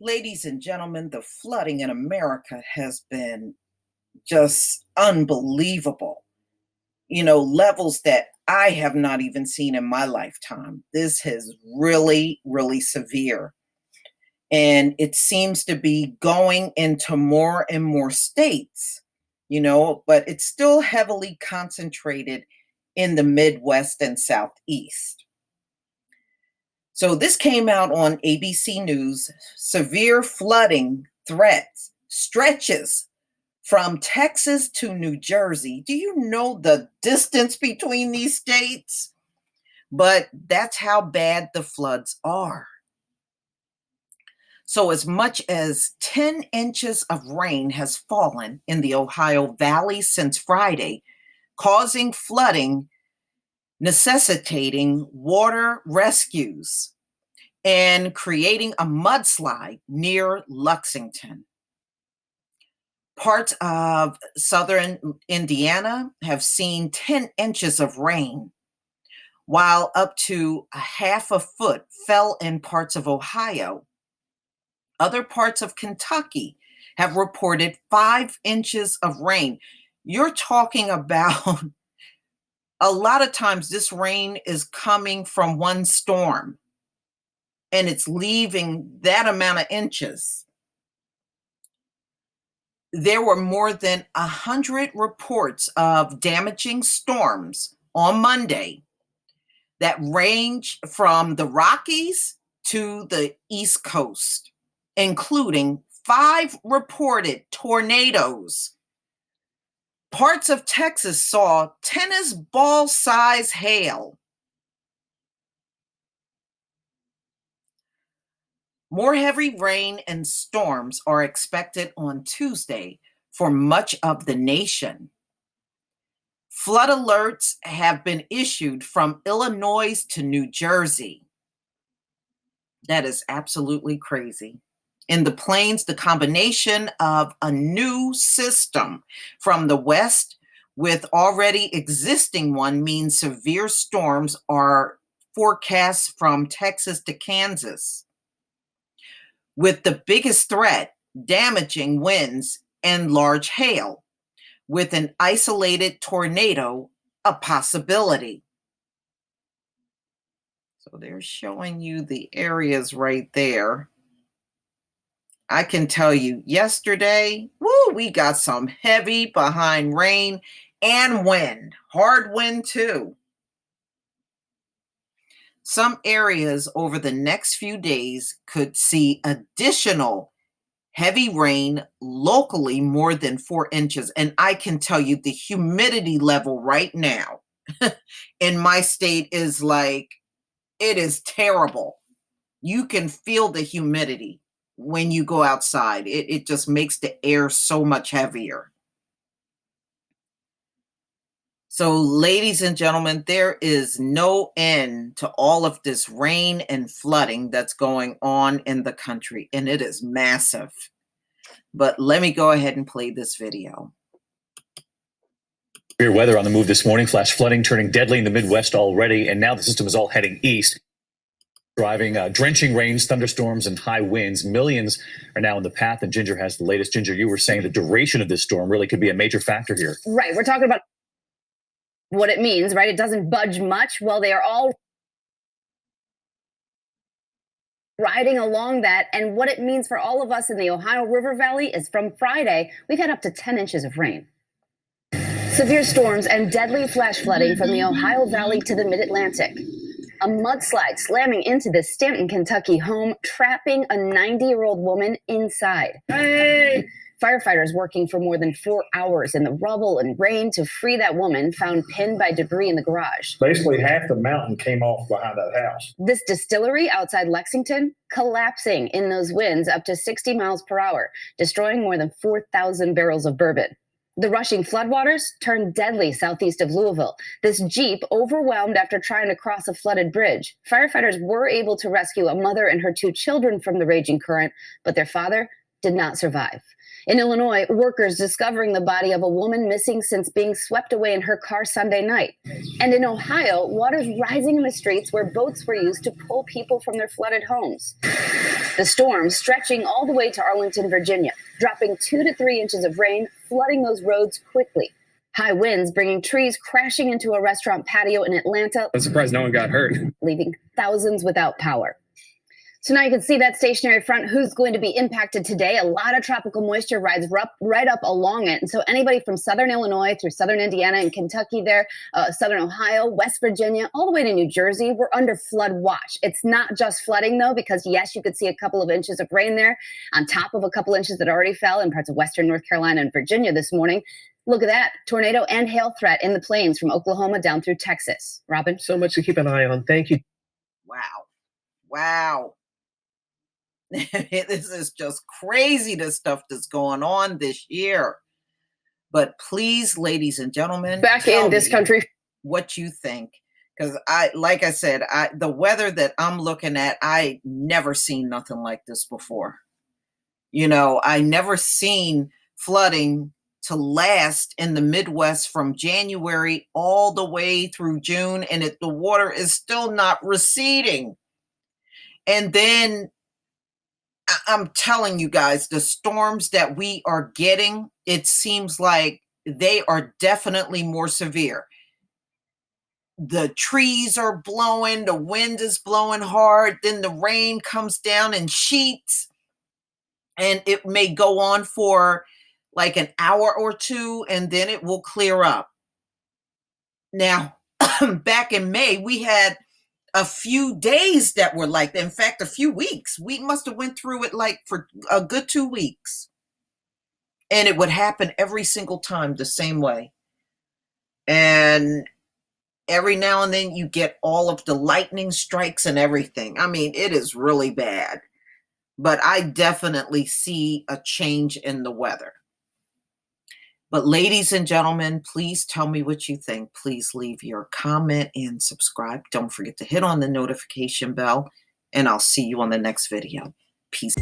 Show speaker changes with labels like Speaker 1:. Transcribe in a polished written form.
Speaker 1: Ladies and gentlemen, the flooding in America has been just unbelievable. Levels that I have not even seen in my lifetime. This is really, really severe. And it seems to be going into more and more states, but it's still heavily concentrated in the Midwest and Southeast. So this came out on ABC News. Severe flooding threats stretches from Texas to New Jersey. Do you know the distance between these states? But that's how bad the floods are. So as much as 10 inches of rain has fallen in the Ohio Valley since Friday, causing flooding, necessitating water rescues, and creating a mudslide near Lexington. Parts of southern Indiana have seen 10 inches of rain, while up to a half a foot fell in parts of Ohio. Other parts of Kentucky have reported 5 inches of rain. You're talking about a lot of times this rain is coming from one storm and it's leaving that amount of inches. There were more than 100 reports of damaging storms on Monday that range from the Rockies to the East Coast, including 5 reported tornadoes. Parts of Texas saw tennis ball size hail. More heavy rain and storms are expected on Tuesday for much of the nation. Flood alerts have been issued from Illinois to New Jersey. That is absolutely crazy. In the plains, the combination of a new system from the west with already existing one means severe storms are forecast from Texas to Kansas, with the biggest threat damaging winds and large hail, with an isolated tornado a possibility. So they're showing you the areas right there. I can tell you yesterday, we got some heavy behind rain and wind, hard wind too. Some areas over the next few days could see additional heavy rain, locally more than 4 inches. And I can tell you the humidity level right now in my state is like, it is terrible. You can feel the humidity when you go outside. It just makes the air so much heavier. So, ladies and gentlemen, there is no end to all of this rain and flooding that's going on in the country, and it is massive. But let me go ahead and play this video.
Speaker 2: Severe weather on the move this morning. Flash flooding turning deadly in the Midwest already, and now the system is all heading east. Driving drenching rains, thunderstorms, and high winds. Millions are now in the path, and Ginger has the latest. Ginger, you were saying the duration of this storm really could be a major factor here.
Speaker 3: Right. We're talking about what it means, right? It doesn't budge much. Well, they are all riding along that. And what it means for all of us in the Ohio River Valley is from Friday, we've had up to 10 inches of rain. Severe storms and deadly flash flooding from the Ohio Valley to the Mid-Atlantic. A mudslide slamming into the Stanton, Kentucky home, trapping a 90-year-old woman inside. Hey! Firefighters working for more than 4 hours in the rubble and rain to free that woman, found pinned by debris in the garage.
Speaker 4: Basically, half the mountain came off behind that house.
Speaker 3: This distillery outside Lexington collapsing in those winds up to 60 miles per hour, destroying more than 4,000 barrels of bourbon. The rushing floodwaters turned deadly southeast of Louisville. This Jeep overwhelmed after trying to cross a flooded bridge. Firefighters were able to rescue a mother and her 2 children from the raging current, but their father did not survive. In Illinois, workers discovering the body of a woman missing since being swept away in her car Sunday night. And in Ohio, water's rising in the streets where boats were used to pull people from their flooded homes. The storm stretching all the way to Arlington, Virginia, dropping 2 to 3 inches of rain, flooding those roads quickly. High winds bringing trees crashing into a restaurant patio in Atlanta.
Speaker 5: I'm surprised no one got hurt.
Speaker 3: Leaving thousands without power. So now you can see that stationary front, who's going to be impacted today. A lot of tropical moisture rides right up along it. And so anybody from southern Illinois through southern Indiana and Kentucky there, southern Ohio, West Virginia, all the way to New Jersey, we're under flood watch. It's not just flooding, though, because, yes, you could see a couple of inches of rain there on top of a couple inches that already fell in parts of western North Carolina and Virginia this morning. Look at that. Tornado and hail threat in the plains from Oklahoma down through Texas. Robin?
Speaker 5: So much to keep an eye on. Thank you.
Speaker 1: Wow. Wow. This is just crazy, the stuff that's going on this year. But please, ladies and gentlemen,
Speaker 3: Back in this country,
Speaker 1: what you think. Because like I said, the weather that I'm looking at, I never seen nothing like this before. You know, I never seen flooding to last in the Midwest from January all the way through June, and the water is still not receding. And then I'm telling you guys, the storms that we are getting, it seems like they are definitely more severe. The trees are blowing, the wind is blowing hard, then the rain comes down in sheets, and it may go on for like an hour or two, and then it will clear up. Now, back in May, we had a few days that were like that. In fact, a few weeks. We must have went through it like for a good 2 weeks. And it would happen every single time the same way. And every now and then you get all of the lightning strikes and everything. I mean, it is really bad. But I definitely see a change in the weather. But ladies and gentlemen, please tell me what you think. Please leave your comment and subscribe. Don't forget to hit on the notification bell, and I'll see you on the next video. Peace.